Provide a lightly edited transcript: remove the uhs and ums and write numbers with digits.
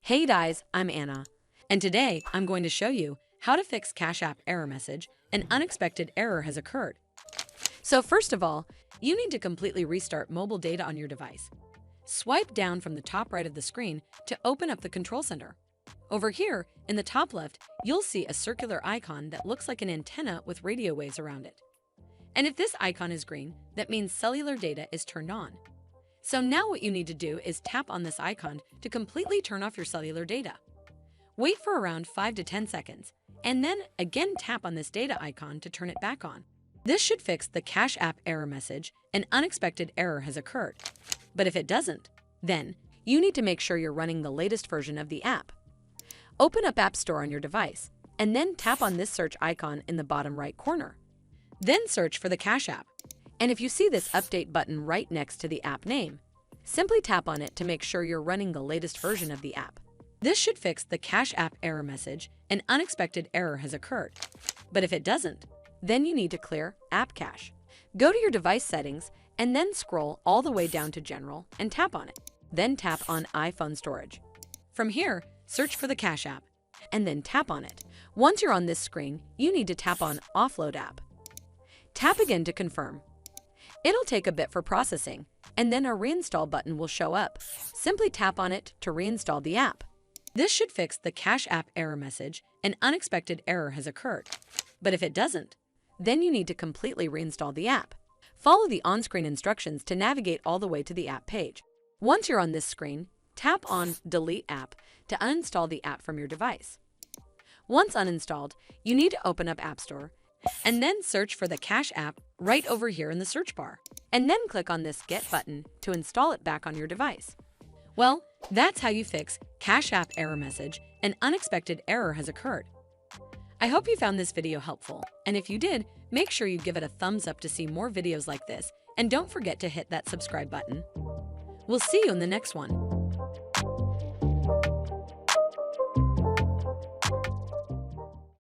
Hey guys, I'm Anna, and today I'm going to show you how to fix Cash App error message. An unexpected error has occurred. So first of all, you need to completely restart mobile data on your device. Swipe down from the top right of the screen to open up the control center. Over here, in the top left, you'll see a circular icon that looks like an antenna with radio waves around it. And if this icon is green, that means cellular data is turned on. So now what you need to do is tap on this icon to completely turn off your cellular data. Wait for around 5 to 10 seconds, and then again tap on this data icon to turn it back on. This should fix the Cash App error message. An unexpected error has occurred. But if it doesn't, then you need to make sure you're running the latest version of the app. Open up App Store on your device, and then tap on this search icon in the bottom right corner. Then search for the Cash App. And if you see this update button right next to the app name, simply tap on it to make sure you're running the latest version of the app. This should fix the Cash App error message. An unexpected error has occurred. But if it doesn't, then you need to clear App Cache. Go to your device settings and then scroll all the way down to General and tap on it. Then tap on iPhone storage. From here, search for the Cash App and then tap on it. Once you're on this screen, you need to tap on Offload App. Tap again to confirm. It'll take a bit for processing, and then a reinstall button will show up. Simply tap on it to reinstall the app. This should fix the Cash App error message. An unexpected error has occurred. But if it doesn't, then you need to completely reinstall the app. Follow the on-screen instructions to navigate all the way to the app page. Once you're on this screen, tap on Delete App to uninstall the app from your device. Once uninstalled, you need to open up App Store and then search for the Cash App right over here in the search bar, and then click on this Get button to install it back on your device. Well, that's how you fix Cash App error message. An unexpected error has occurred. I hope you found this video helpful, and if you did, make sure you give it a thumbs up to see more videos like this, and don't forget to hit that subscribe button. We'll see you in the next one.